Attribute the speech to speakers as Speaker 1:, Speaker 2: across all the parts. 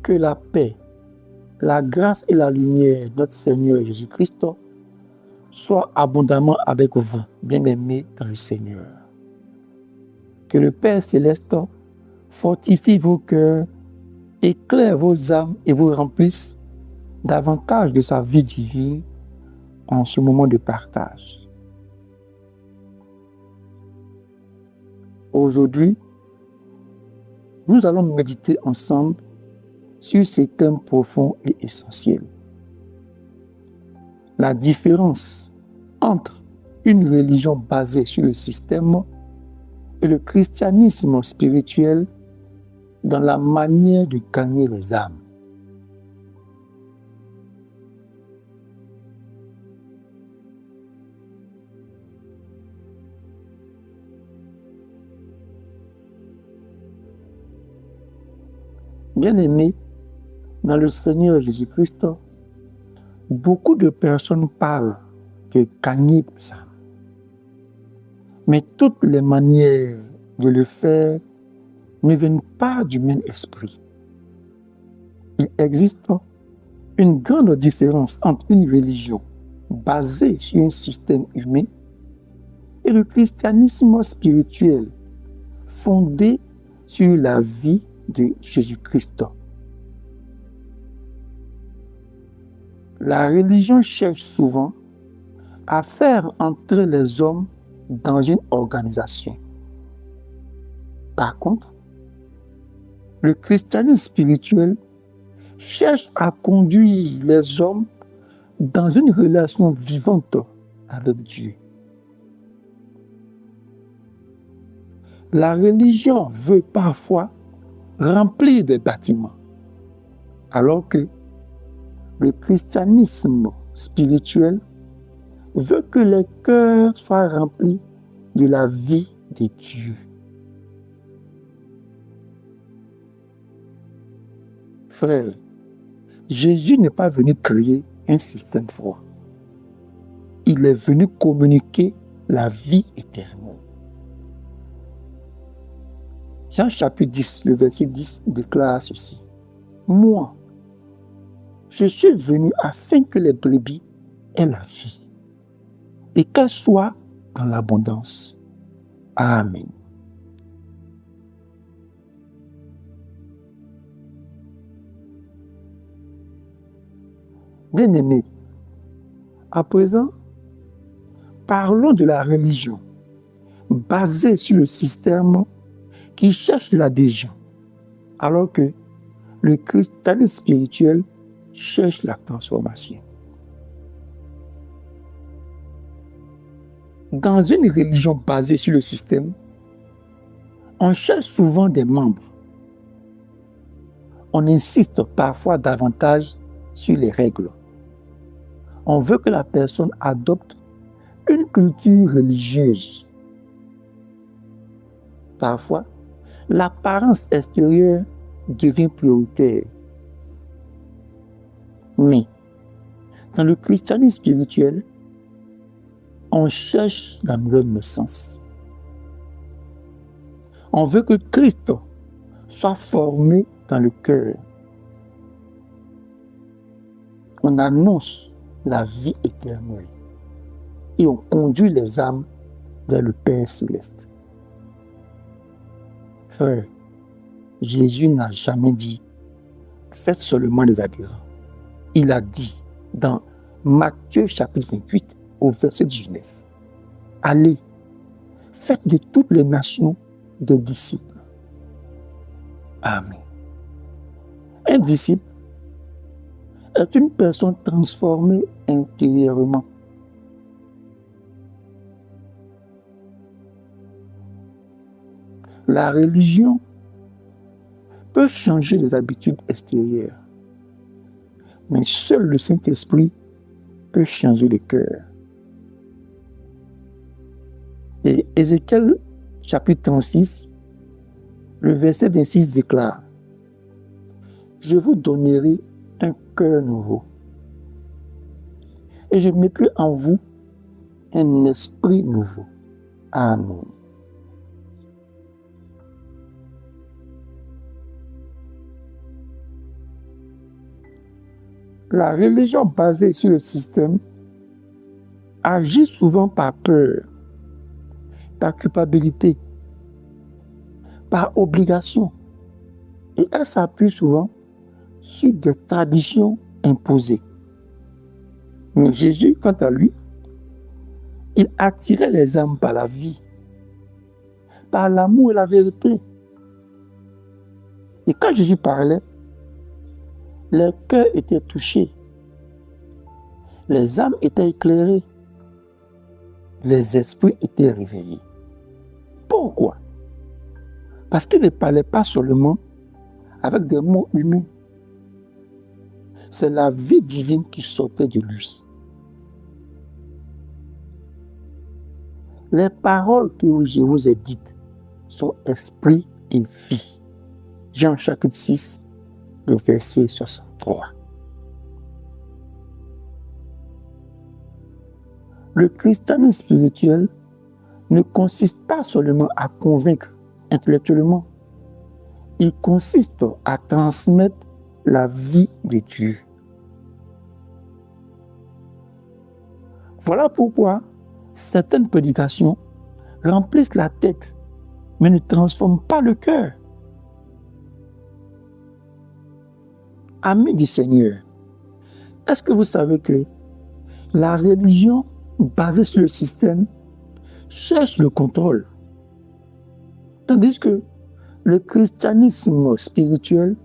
Speaker 1: Que la paix, la grâce et la lumière de notre Seigneur Jésus-Christ soient abondamment avec vous, bien-aimés dans le Seigneur. Que le Père céleste fortifie vos cœurs, éclaire vos âmes et vous remplisse davantage de sa vie divine en ce moment de partage. Aujourd'hui, nous allons méditer ensemble sur ces thèmes profonds et essentiels. La différence entre une religion basée sur le système et le christianisme spirituel dans la manière de gagner les âmes. Bien-aimés, dans le Seigneur Jésus-Christ, beaucoup de personnes parlent de gagner des âmes. Mais toutes les manières de le faire ne viennent pas du même esprit. Il existe une grande différence entre une religion basée sur un système humain et le christianisme spirituel fondé sur la vie de Jésus-Christ. La religion cherche souvent à faire entrer les hommes dans une organisation. Par contre, le christianisme spirituel cherche à conduire les hommes dans une relation vivante avec Dieu. La religion veut parfois remplir des bâtiments, alors que le christianisme spirituel veut que les cœurs soient remplis de la vie de Dieu. Frères, Jésus n'est pas venu créer un système froid. Il est venu communiquer la vie éternelle. Jean chapitre 10, le verset 10 déclare ceci. Moi, je suis venu afin que les brebis aient la vie et qu'elles soient dans l'abondance. Amen. Bien-aimés, à présent, parlons de la religion basée sur le système qui cherche l'adhésion, alors que le christianisme spirituel cherche la transformation. Dans une religion basée sur le système, on cherche souvent des membres. On insiste parfois davantage sur les règles. On veut que la personne adopte une culture religieuse. Parfois, l'apparence extérieure devient prioritaire. Mais, dans le christianisme spirituel, on cherche la nouvelle naissance. On veut que Christ soit formé dans le cœur. On annonce la vie éternelle et on conduit les âmes vers le Père céleste. Frère, Jésus n'a jamais dit « faites seulement des adhérents ». Il a dit dans Matthieu chapitre 28 au verset 19 « Allez, faites de toutes les nations des disciples. » Amen. Un disciple est une personne transformée intérieurement. La religion peut changer les habitudes extérieures, mais seul le Saint-Esprit peut changer le cœur. Et Ézéchiel chapitre 36, le verset 26 déclare « Je vous donnerai un cœur nouveau et je mettrai en vous un esprit nouveau. » Amen. La religion basée sur le système agit souvent par peur, par culpabilité, par obligation. Et elle s'appuie souvent sur des traditions imposées. Mais Jésus, quant à lui, il attirait les âmes par la vie, par l'amour et la vérité. Et quand Jésus parlait, les cœurs étaient touchés, les âmes étaient éclairées, les esprits étaient réveillés. Pourquoi? Parce qu'il ne parlait pas seulement avec des mots humains. C'est la vie divine qui sortait de lui. Les paroles que je vous ai dites sont esprit et vie. Jean chapitre 6, le verset 63. Le christianisme spirituel ne consiste pas seulement à convaincre intellectuellement, il consiste à transmettre la vie de Dieu. Voilà pourquoi certaines prédications remplissent la tête, mais ne transforment pas le cœur. Amis du Seigneur, est-ce que vous savez que la religion basée sur le système cherche le contrôle, tandis que le christianisme spirituel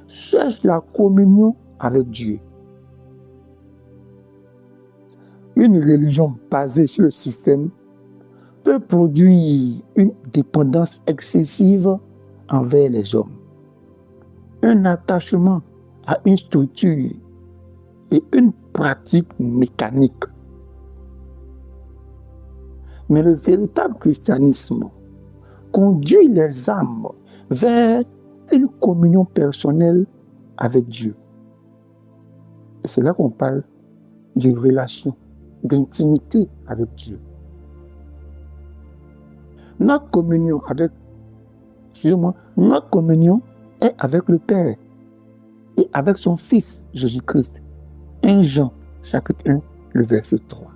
Speaker 1: cherche la communion avec Dieu. Une religion basée sur le système peut produire une dépendance excessive envers les hommes, un attachement à une structure et une pratique mécanique. Mais le véritable christianisme conduit les âmes vers une communion personnelle avec Dieu. Et c'est là qu'on parle de relation, d'intimité avec Dieu. Notre communion est avec le Père et avec son Fils Jésus-Christ. 1 Jean, chapitre 1, le verset 3.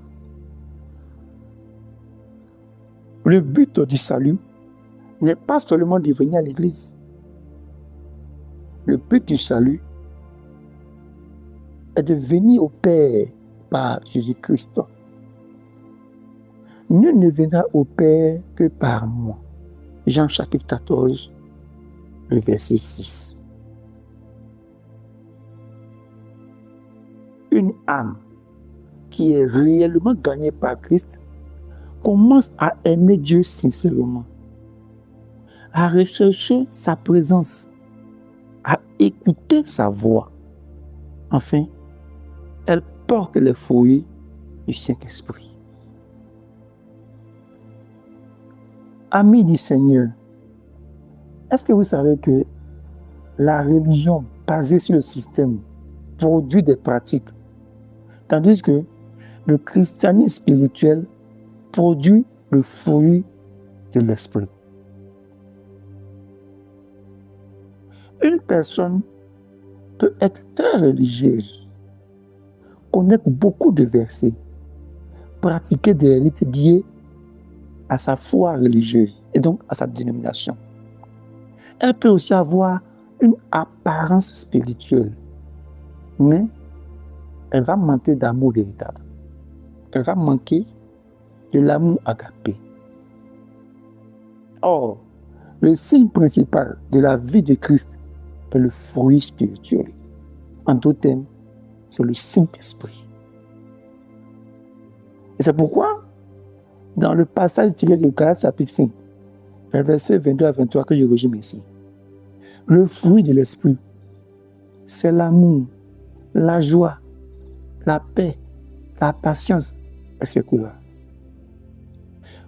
Speaker 1: Le but du salut n'est pas seulement de venir à l'église. Le but du salut est de venir au Père par Jésus-Christ. Nul ne viendra au Père que par moi. Jean chapitre 14, le verset 6. Une âme qui est réellement gagnée par Christ commence à aimer Dieu sincèrement, à rechercher sa présence, à écouter sa voix. Enfin, elle porte les fruits du Saint-Esprit. Amis du Seigneur, est-ce que vous savez que la religion basée sur le système produit des pratiques, tandis que le christianisme spirituel produit le fruit de l'esprit? Une personne peut être très religieuse, connaître beaucoup de versets, pratiquer des rites liés à sa foi religieuse et donc à sa dénomination. Elle peut aussi avoir une apparence spirituelle, mais elle va manquer d'amour véritable. Elle va manquer de l'amour agapé. Or, le signe principal de la vie de Christ est le fruit spirituel. En d'autres termes, c'est le Saint-Esprit. Et c'est pourquoi, dans le passage tiré de Galates chapitre 5, versets 22 à 23 que je résume ici, le fruit de l'Esprit, c'est l'amour, la joie, la paix, la patience, etc.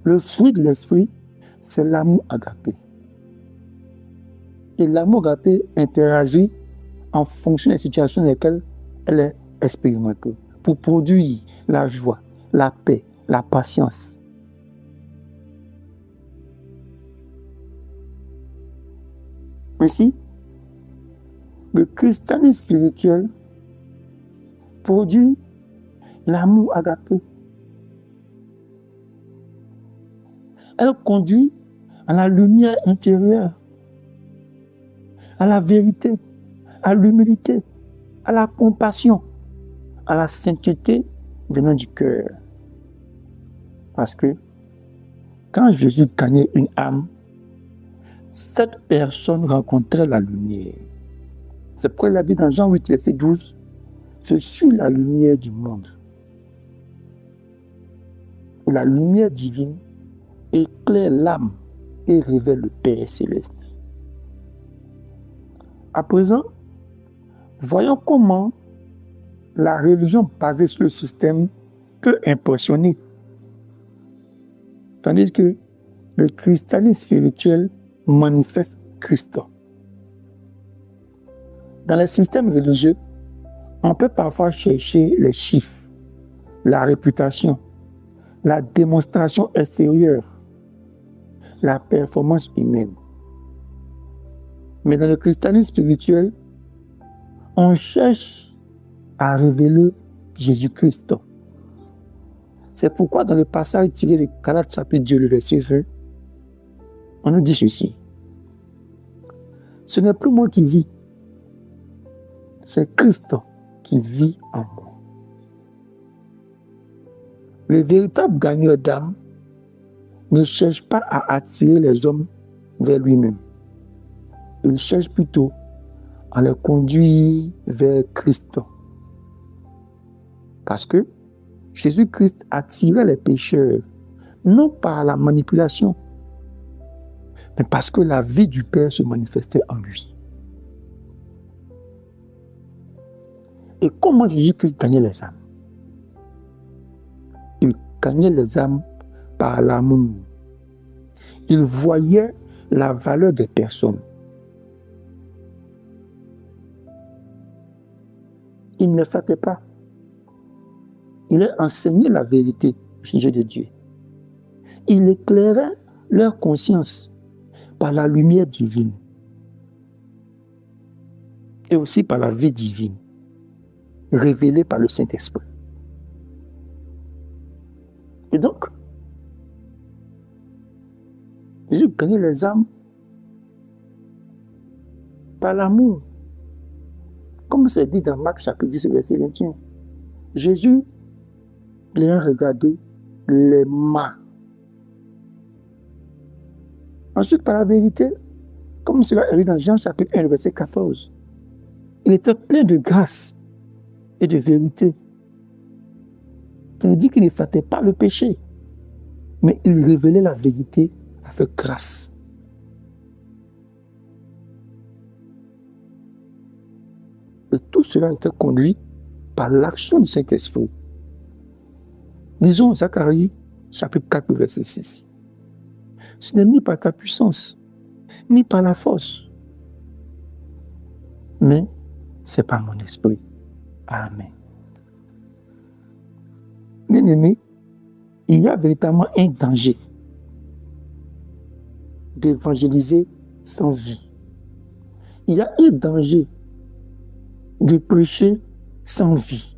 Speaker 1: Le fruit de l'Esprit, c'est l'amour agapé. Et l'amour agapé interagit en fonction des situations dans lesquelles elle est expérimentée pour produire la joie, la paix, la patience. Ainsi, le christianisme spirituel produit l'amour agapé. Elle conduit à la lumière intérieure, à la vérité, à l'humilité, à la compassion, à la sainteté venant du cœur. Parce que quand Jésus gagnait une âme, cette personne rencontrait la lumière. C'est pourquoi il a dit dans Jean 8, verset 12, « Je suis la lumière du monde. » La lumière divine éclaire l'âme et révèle le Père céleste. À présent, voyons comment la religion basée sur le système peut impressionner. Tandis que le christianisme spirituel manifeste Christ. Dans les systèmes religieux, on peut parfois chercher les chiffres, la réputation, la démonstration extérieure, la performance humaine. Mais dans le christianisme spirituel, on cherche à révéler Jésus-Christ. C'est pourquoi dans le passage tiré de Galates chapitre 2, le verset 20, on nous dit ceci. Ce n'est plus moi qui vis, c'est Christ qui vit en moi. Le véritable gagneur d'âme ne cherche pas à attirer les hommes vers lui-même. Il cherche plutôt à les conduire vers Christ. Parce que Jésus-Christ attirait les pécheurs, non par la manipulation, mais parce que la vie du Père se manifestait en lui. Et comment Jésus-Christ gagnait les âmes? Il gagnait les âmes par l'amour. Il voyait la valeur des personnes. Il ne flattait pas. Il a enseigné la vérité au sujet de Dieu. Il éclairait leur conscience par la lumière divine et aussi par la vie divine révélée par le Saint-Esprit. Et donc, Jésus gagnait les âmes par l'amour. Comme c'est dit dans Marc chapitre 10, verset 21. Jésus les a regardés, les mains. Ensuite, par la vérité, comme cela est dit dans Jean chapitre 1, verset 14, il était plein de grâce et de vérité. Il dit qu'il ne flattait pas le péché, mais il révélait la vérité avec grâce. Et tout cela était conduit par l'action du Saint-Esprit. Lisons Zacharie, chapitre 4, verset 6. Ce n'est ni par ta puissance, ni par la force, mais c'est par mon esprit. Amen. Bien-aimés, il y a véritablement un danger d'évangéliser sans vie. Il y a un danger de prêcher sans vie.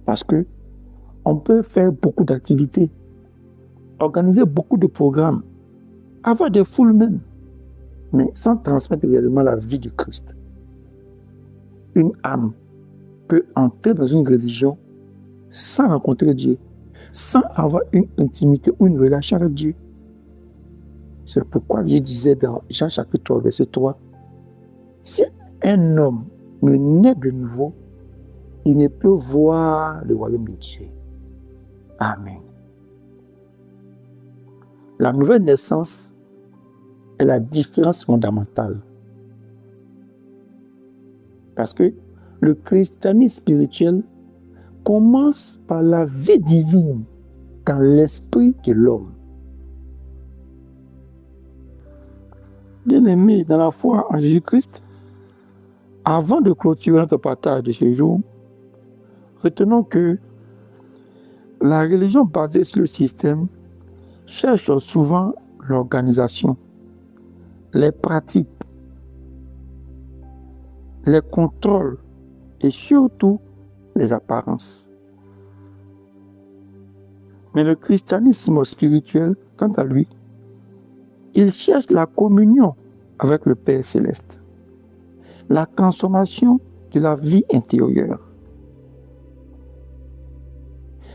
Speaker 1: Parce que on peut faire beaucoup d'activités, organiser beaucoup de programmes, avoir des foules même, mais sans transmettre réellement la vie du Christ. Une âme peut entrer dans une religion sans rencontrer Dieu, sans avoir une intimité ou une relation avec Dieu. C'est pourquoi je disais dans Jean chapitre 3, verset 3, si un homme ne naît de nouveau, il ne peut voir le royaume de Dieu. Amen. La nouvelle naissance est la différence fondamentale. Parce que le christianisme spirituel commence par la vie divine dans l'esprit de l'homme. Bien-aimés dans la foi en Jésus-Christ, avant de clôturer notre partage de ce jour, retenons que la religion basée sur le système cherche souvent l'organisation, les pratiques, les contrôles et surtout les apparences. Mais le christianisme spirituel, quant à lui, il cherche la communion avec le Père céleste, la consommation de la vie intérieure,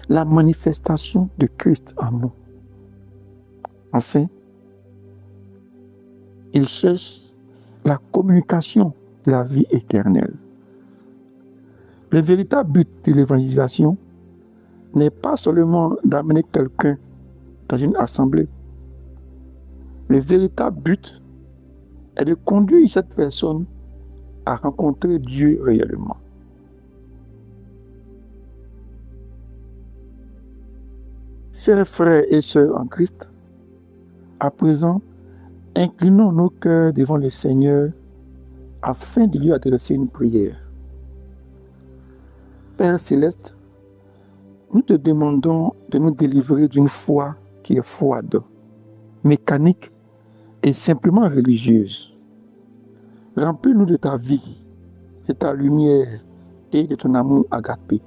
Speaker 1: la manifestation de Christ en nous. Enfin, il cherche la communication de la vie éternelle. Le véritable but de l'évangélisation n'est pas seulement d'amener quelqu'un dans une assemblée. Le véritable but est de conduire cette personne à rencontrer Dieu réellement. Chers frères et sœurs en Christ, à présent, inclinons nos cœurs devant le Seigneur afin de lui adresser une prière. Père céleste, nous te demandons de nous délivrer d'une foi qui est froide, mécanique et simplement religieuse. Remplis-nous de ta vie, de ta lumière et de ton amour agapé.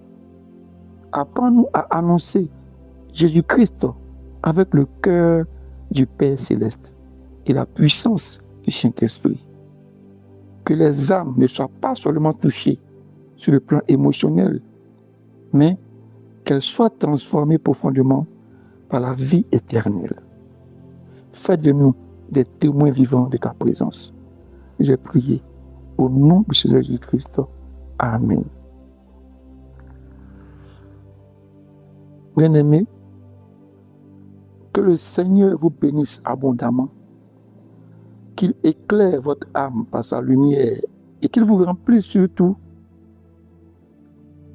Speaker 1: Apprends-nous à annoncer Jésus-Christ avec le cœur du Père céleste et la puissance du Saint-Esprit. Que les âmes ne soient pas seulement touchées sur le plan émotionnel, mais qu'elles soient transformées profondément par la vie éternelle. Fais de nous des témoins vivants de ta présence. J'ai prié au nom du Seigneur Jésus-Christ. Amen. Bien-aimés, que le Seigneur vous bénisse abondamment, qu'il éclaire votre âme par sa lumière et qu'il vous remplisse surtout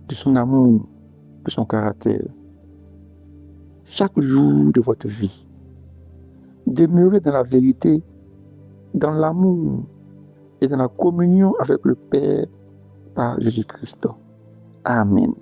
Speaker 1: de son amour, de son caractère. Chaque jour de votre vie, demeurez dans la vérité, dans l'amour et dans la communion avec le Père par Jésus-Christ. Amen.